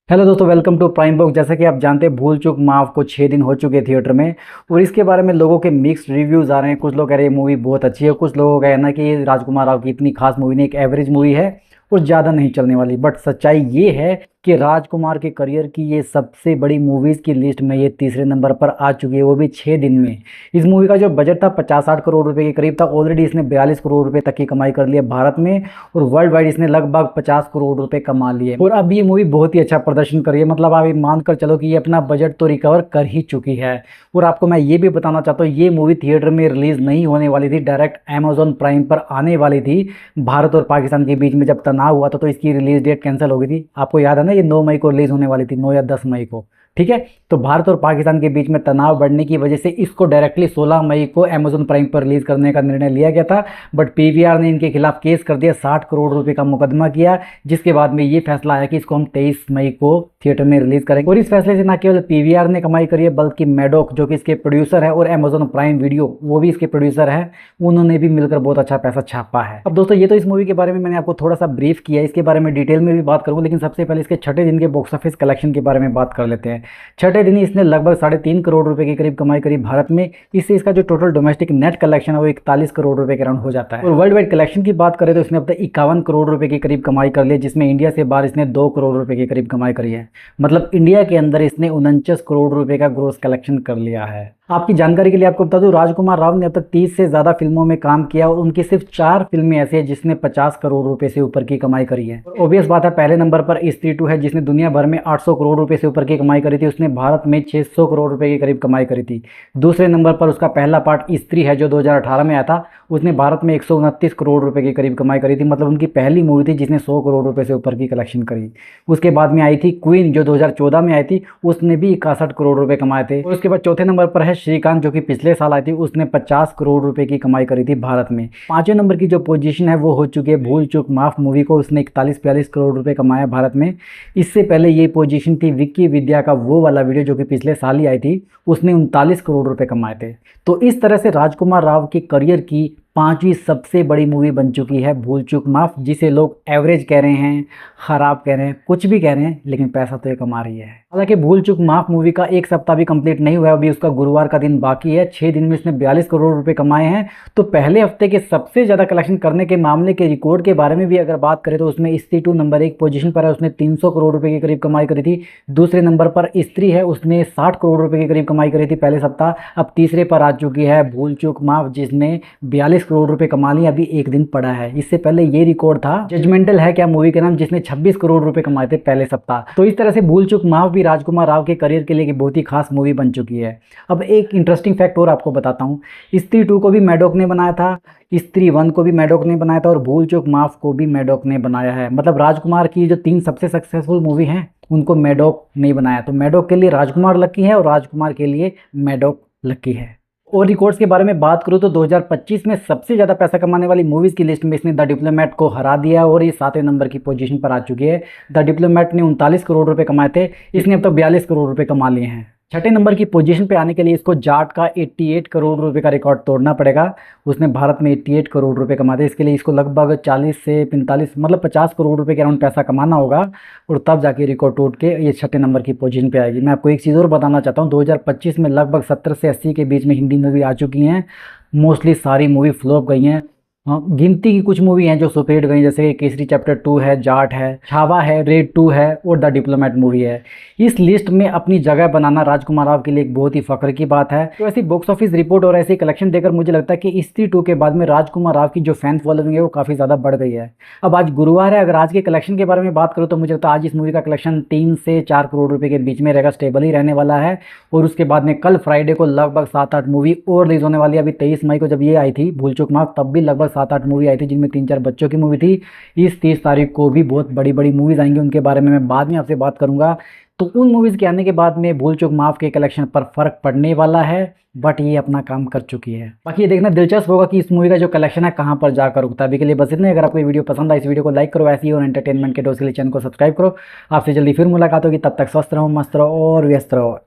Hello दोस्तों, welcome to prime box. जैसा कि आप जानते हैं, भूल चूक माफ को 6 दिन हो चुके थिएटर में और इसके बारे में लोगों के मिक्स्ड रिव्यूज़ आ रहे हैं। कुछ लोग कह रहे हैं ये मूवी बहुत अच्छी है, कुछ लोगों का कहना है कि राजकुमार राव की इतनी खास मूवी नहीं, एक एवरेज मूवी है और ज़्यादा नहीं चलने वाली। बट सच्चाई ये है कि राजकुमार के करियर की ये सबसे बड़ी मूवीज़ की लिस्ट में ये तीसरे नंबर पर आ चुकी है, वो भी 6 दिन में। इस मूवी का जो बजट था 50-60 करोड़ रुपए के करीब था। ऑलरेडी इसने 42 करोड़ रुपए तक की कमाई कर लिया भारत में और वर्ल्ड वाइड इसने लगभग 50 करोड़ रुपए कमा लिए। और अब ये मूवी बहुत ही अच्छा प्रदर्शन कर रही है। मतलब आप ये मानकर चलो कि ये अपना बजट तो रिकवर कर ही चुकी है। और आपको मैं ये भी बताना चाहता हूँ, ये मूवी थिएटर में रिलीज़ नहीं होने वाली थी, डायरेक्ट अमेजॉन प्राइम पर आने वाली थी। भारत और पाकिस्तान के बीच में जब तनाव हुआ था तो इसकी रिलीज डेट कैंसिल हो गई थी। आपको याद है ना, ये 9 मई को रिलीज होने वाली थी, 9 या 10 मई को। ठीक है, तो भारत और पाकिस्तान के बीच में तनाव बढ़ने की वजह से इसको डायरेक्टली 16 मई को अमेजॉन प्राइम पर रिलीज करने का निर्णय लिया गया था। बट पीवीआर ने इनके खिलाफ केस कर दिया, 60 करोड़ रुपए का मुकदमा किया, जिसके बाद में ये फैसला आया कि इसको हम 23 मई को थिएटर में रिलीज करेंगे। और इस फैसले से न केवल पीवीआर ने कमाई करी है, बल्कि मैडोक जो कि इसके प्रोड्यूसर है और अमेजॉन प्राइम वीडियो वो भी इसके प्रोड्यूसर है, उन्होंने भी मिलकर बहुत अच्छा पैसा छापा है। अब दोस्तों, ये तो इस मूवी के बारे में मैंने आपको थोड़ा सा ब्रीफ किया, इसके बारे में डिटेल में भी बात करूंगा, लेकिन सबसे पहले इसके छठे दिन के बॉक्स ऑफिस कलेक्शन के बारे में बात कर लेते हैं। छठे दिन इसने लगभग 3.5 करोड़ रुपए के करीब कमाई करी भारत में। इससे इसका जो टोटल डोमेस्टिक नेट कलेक्शन है वो 41 करोड़ रुपए के अराउंड हो जाता है। और वर्ल्ड वाइड कलेक्शन की बात करें तो इसने अब तक 51 करोड़ रुपए के करीब कमाई कर ली, जिसमें इंडिया से बाहर इसने 2 करोड़ रुपए के करीब कमाई करी है। मतलब इंडिया के अंदर इसने 49 करोड़ रुपए का ग्रोस कलेक्शन कर लिया है। आपकी जानकारी के लिए आपको बता दूं, राजकुमार राव ने अब तक 30 से ज़्यादा फिल्मों में काम किया और उनकी सिर्फ 4 फिल्में ऐसी हैं जिसने 50 करोड़ रुपए से ऊपर की कमाई करी है। ऑब्वियस बात है, पहले नंबर पर स्त्री 2 है जिसने दुनिया भर में 800 करोड़ रुपए से ऊपर की कमाई करी थी, उसने भारत में 600 करोड़ रुपए के करीब कमाई करी थी। दूसरे नंबर पर उसका पहला पार्ट स्त्री है जो 2018 में आया था, उसने भारत में 129 करोड़ रुपए के करीब कमाई करी थी। मतलब उनकी पहली मूवी थी जिसने 100 करोड़ रुपए से ऊपर की कलेक्शन करी। उसके बाद में आई थी क्वीन जो 2014 में आई थी, उसने भी 61 करोड़ रुपए कमाए थे। और उसके बाद चौथे नंबर पर है श्रीकांत जो कि पिछले साल आई थी, उसने 50 करोड़ रुपए की कमाई करी थी भारत में। पांचवें नंबर की जो पोजीशन है वो हो चुकी है भूल चूक माफ मूवी को, उसने 41-42 करोड़ रुपए कमाया भारत में। इससे पहले ये पोजीशन थी विक्की विद्या का वो वाला वीडियो जो कि पिछले साल ही आई थी, उसने 39 करोड़ रुपए कमाए थे। तो इस तरह से राजकुमार राव के करियर की 5वीं सबसे बड़ी मूवी बन चुकी है भूल चूक माफ, जिसे लोग एवरेज कह रहे हैं, ख़राब कह रहे हैं, कुछ भी कह रहे हैं, लेकिन पैसा तो ये कमा रही है। हालांकि भूल चूक माफ मूवी का 1 सप्ताह भी कंप्लीट नहीं हुआ, अभी उसका गुरुवार का दिन बाकी है। 6 दिन में इसने 42 करोड़ रुपए कमाए हैं। तो पहले हफ्ते के सबसे ज़्यादा कलेक्शन करने के मामले के रिकॉर्ड के बारे में भी अगर बात करें तो उसमें स्त्री 2 नंबर 1 पोजीशन पर है, उसने 300 करोड़ रुपए के करीब कमाई करी थी। दूसरे नंबर पर स्त्री है, उसने 60 करोड़ रुपए के करीब कमाई करी थी पहले सप्ताह। अब तीसरे पर आ चुकी है भूल चूक माफ, जिसने 42 करोड़ रुपए कमा लिए, अभी 1 दिन पड़ा है। इससे पहले ये रिकॉर्ड था जजमेंटल है क्या मूवी के नाम, जिसने 26 करोड़ रुपए कमाए थे पहले सप्ताह। तो इस तरह से भूल चूक माफ भी राजकुमार राव के करियर के लिए एक बहुत ही खास मूवी बन चुकी है। अब एक इंटरेस्टिंग फैक्ट और आपको बताता हूँ, स्त्री 2 को भी मैडोक ने बनाया था, स्त्री 1 को भी मैडोक ने बनाया था और भूल चूक माफ को भी मैडोक ने बनाया है। मतलब राजकुमार की जो 3 सबसे सक्सेसफुल मूवी हैं उनको मैडोक नहीं बनाया। तो मैडोक के लिए राजकुमार लकी है और राजकुमार के लिए मैडोक लकी है। और रिकॉर्ड्स के बारे में बात करूँ तो 2025 में सबसे ज़्यादा पैसा कमाने वाली मूवीज़ की लिस्ट में इसने द डिप्लोमेट को हरा दिया और ये 7वें नंबर की पोजीशन पर आ चुकी है। द डिप्लोमेट ने 39 करोड़ रुपए कमाए थे, इसने अब तक 42 करोड़ रुपए कमा लिए हैं। छठे नंबर की पोजीशन पे आने के लिए इसको जाट का 88 करोड़ रुपए का रिकॉर्ड तोड़ना पड़ेगा। उसने भारत में 88 करोड़ रुपए कमाए थे। इसके लिए इसको लगभग 40 से 45 मतलब 50 करोड़ रुपए के अराउंड पैसा कमाना होगा और तब जाके रिकॉर्ड टूट के ये छठे नंबर की पोजीशन पे आएगी। मैं आपको एक चीज़ और बताना चाहता हूँ, 2025 में लगभग 70 से 80 के बीच में हिंदी मूवी आ चुकी हैं। मोस्टली सारी मूवी फ्लॉप गई हैं। हाँ, गिनती की कुछ मूवी हैं जो सुपरहिट गई, जैसे केसरी चैप्टर 2 है, जाट है, छावा है, रेड 2 है और द डिप्लोमेट मूवी है। इस लिस्ट में अपनी जगह बनाना राजकुमार राव के लिए एक बहुत ही फख्र की बात है। तो ऐसी बॉक्स ऑफिस रिपोर्ट और ऐसी कलेक्शन देखकर मुझे लगता है कि स्त्री 2 के बाद में राजकुमार राव की जो फैन फॉलोइंग है वो काफ़ी ज़्यादा बढ़ गई है। अब आज गुरुवार है, अगर आज के कलेक्शन के बारे में बात करूँ तो मुझे लगता है आज इस मूवी का कलेक्शन 3 से 4 करोड़ रुपये के बीच में रहेगा, स्टेबल ही रहने वाला है। और उसके बाद में कल फ्राइडे को लगभग 7-8 मूवी और रिलीज होने वाली है। अभी 23 मई को जब ये आई थी भूल चूक माफ, तब भी लगभग 7-8 मूवी आई थी, जिनमें 3-4 बच्चों की मूवी थी। इस 30 तारीख को भी बहुत बड़ी बड़ी मूवीज़ आएंगी, उनके बारे में मैं बाद में आपसे बात करूंगा। तो उन मूवीज़ के आने के बाद में भूल चूक माफ के कलेक्शन पर फर्क पड़ने वाला है, बट ये अपना काम कर चुकी है। बाकी ये देखना दिलचस्प होगा कि इस मूवी का जो कलेक्शन है कहाँ पर जाकर रुकता है। अभी के लिए बस इतना। अगर आपको ये वीडियो पसंद आए, इस वीडियो को लाइक करो, ऐसी और एंटरटेनमेंट के डोज के लिए चैनल को सब्सक्राइब करो। आपसे जल्दी फिर मुलाकात होगी, तब तक स्वस्थ रहो, मस्त रहो और व्यस्त रहो।